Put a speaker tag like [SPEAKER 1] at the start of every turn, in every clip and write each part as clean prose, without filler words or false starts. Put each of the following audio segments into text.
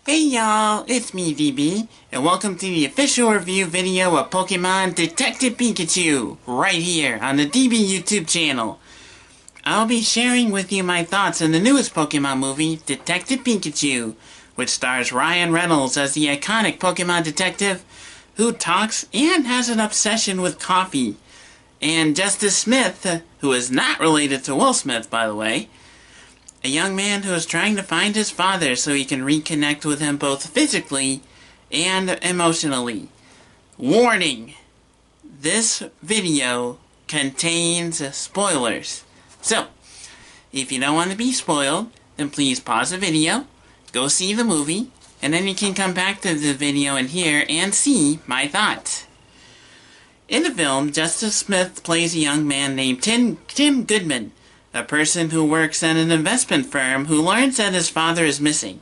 [SPEAKER 1] Hey y'all, it's me DB, and welcome to the official review video of Pokemon Detective Pikachu, right here on the DB YouTube channel. I'll be sharing with you my thoughts on the newest Pokemon movie, Detective Pikachu, which stars Ryan Reynolds as the iconic Pokemon detective who talks and has an obsession with coffee, and Justice Smith, who is not related to Will Smith, by the way, a young man who is trying to find his father so he can reconnect with him both physically and emotionally. Warning! This video contains spoilers. So, if you don't want to be spoiled, then please pause the video, go see the movie, and then you can come back to the video and hear and see my thoughts. In the film, Justice Smith plays a young man named Tim Goodman, a person who works at an investment firm who learns that his father is missing.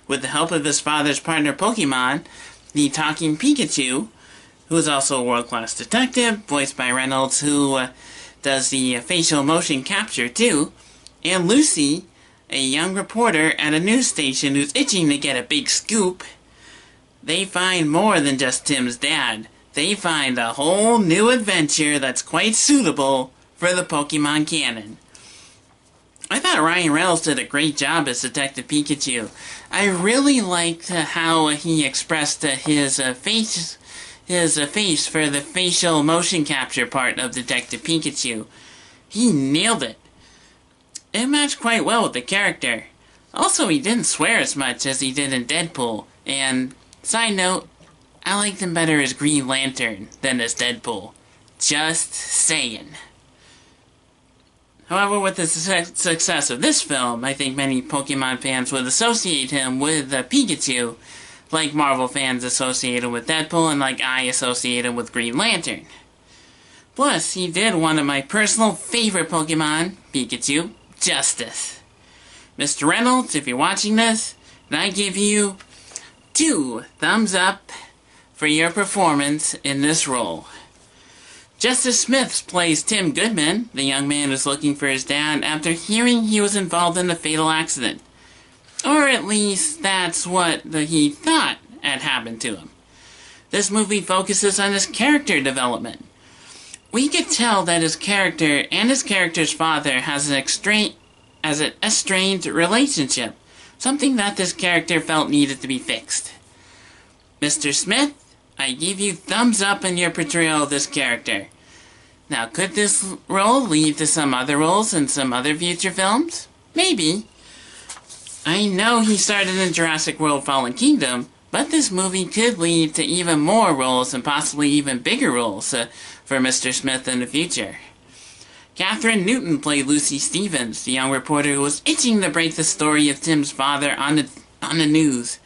[SPEAKER 1] With the help of his father's partner Pokemon, the talking Pikachu, who is also a world-class detective, voiced by Reynolds, who does the facial motion capture too, and Lucy, a young reporter at a news station who's itching to get a big scoop, they find more than just Tim's dad. They find a whole new adventure that's quite suitable for the Pokemon canon. I thought Ryan Reynolds did a great job as Detective Pikachu. I really liked how he expressed his face for the facial motion capture part of Detective Pikachu. He nailed it. It matched quite well with the character. Also, he didn't swear as much as he did in Deadpool. And, side note, I liked him better as Green Lantern than as Deadpool. Just saying. However, with the success of this film, I think many Pokemon fans would associate him with Pikachu, like Marvel fans associate him with Deadpool, and like I associate him with Green Lantern. Plus, he did one of my personal favorite Pokemon, Pikachu, justice. Mr. Reynolds, if you're watching this, then I give you 2 thumbs up for your performance in this role. Justice Smith plays Tim Goodman, the young man who's looking for his dad after hearing he was involved in a fatal accident. Or at least that's what he thought had happened to him. This movie focuses on his character development. We could tell that his character and his character's father has an estranged relationship, something that this character felt needed to be fixed. Mr. Smith, I give you thumbs up in your portrayal of this character. Now, could this role lead to some other roles in some other future films? Maybe. I know he started in Jurassic World Fallen Kingdom, but this movie could lead to even more roles and possibly even bigger roles for Mr. Smith in the future. Catherine Newton played Lucy Stevens, the young reporter who was itching to break the story of Tim's father on the news.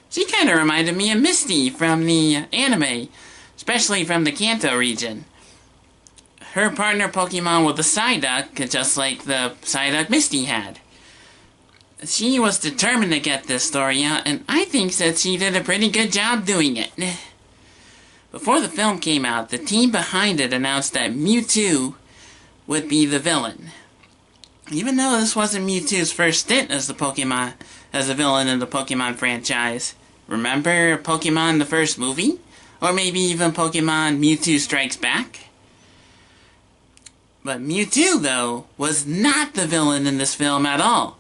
[SPEAKER 1] She kind of reminded me of Misty from the anime, especially from the Kanto region. Her partner Pokemon was a Psyduck, just like the Psyduck Misty had. She was determined to get this story out, and I think that she did a pretty good job doing it. Before the film came out, the team behind it announced that Mewtwo would be the villain. Even though this wasn't Mewtwo's first stint as a villain in the Pokemon franchise. Remember Pokemon the first movie? Or maybe even Pokemon Mewtwo Strikes Back? But Mewtwo, though, was not the villain in this film at all.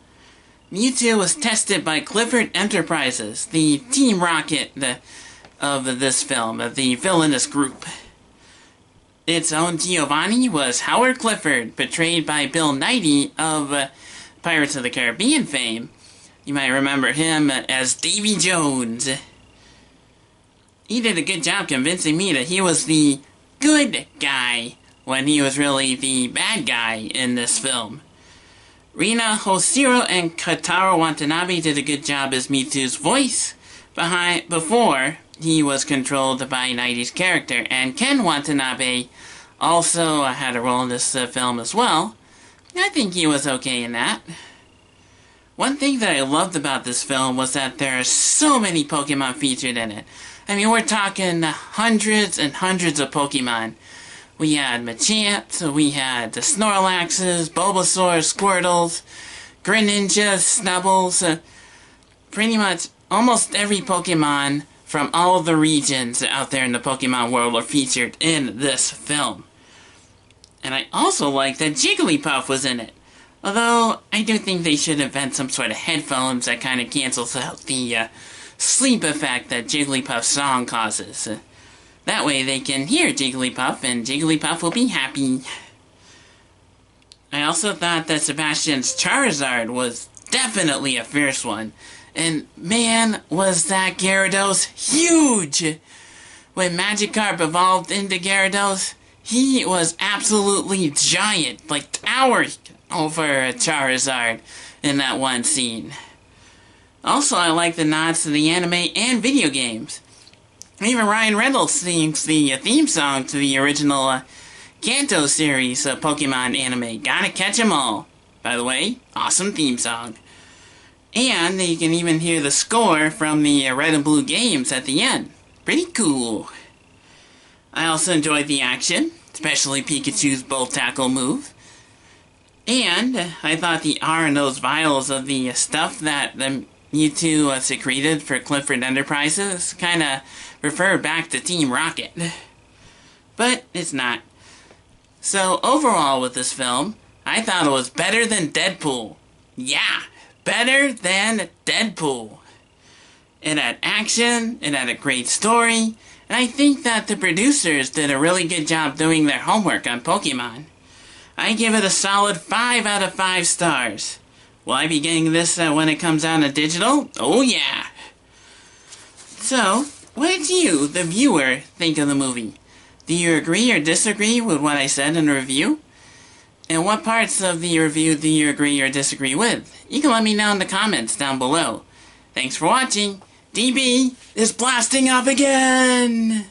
[SPEAKER 1] Mewtwo was tested by Clifford Enterprises, the Team Rocket of this film, of the villainous group. Its own Giovanni was Howard Clifford, portrayed by Bill Nighy of Pirates of the Caribbean fame. You might remember him as Davy Jones. He did a good job convincing me that he was the good guy when he was really the bad guy in this film. Rina Hoshiro and Kotaro Watanabe did a good job as Mewtwo's voice before he was controlled by Nighy's character, and Ken Watanabe also had a role in this film as well. I think he was okay in that. One thing that I loved about this film was that there are so many Pokemon featured in it. I mean, we're talking hundreds and hundreds of Pokemon. We had Machamps, we had the Snorlaxes, Bulbasaurs, Squirtles, Greninjas, Snubbles, pretty much almost every Pokemon from all the regions out there in the Pokemon world are featured in this film. And I also like that Jigglypuff was in it. Although, I do think they should invent some sort of headphones that kind of cancels out the sleep effect that Jigglypuff's song causes. That way they can hear Jigglypuff, and Jigglypuff will be happy. I also thought that Sebastian's Charizard was definitely a fierce one. And man, was that Gyarados huge! When Magikarp evolved into Gyarados, he was absolutely giant, like towering over Charizard in that one scene. Also, I like the nods to the anime and video games. Even Ryan Reynolds sings the theme song to the original Kanto series Pokemon anime. Gotta catch 'em all. By the way, awesome theme song. And you can even hear the score from the Red and Blue games at the end. Pretty cool. I also enjoyed the action, especially Pikachu's Bolt Tackle move. And I thought the R in those vials of the stuff that the Mewtwo secreted for Clifford Enterprises kind of refer back to Team Rocket. But it's not. So overall with this film, I thought it was better than Deadpool. Yeah, better than Deadpool. It had action, it had a great story, and I think that the producers did a really good job doing their homework on Pokemon. I give it a solid 5 out of 5 stars. Will I be getting this when it comes out on digital? Oh yeah! So, what did you, the viewer, think of the movie? Do you agree or disagree with what I said in the review? And what parts of the review do you agree or disagree with? You can let me know in the comments down below. Thanks for watching. DB is blasting off again!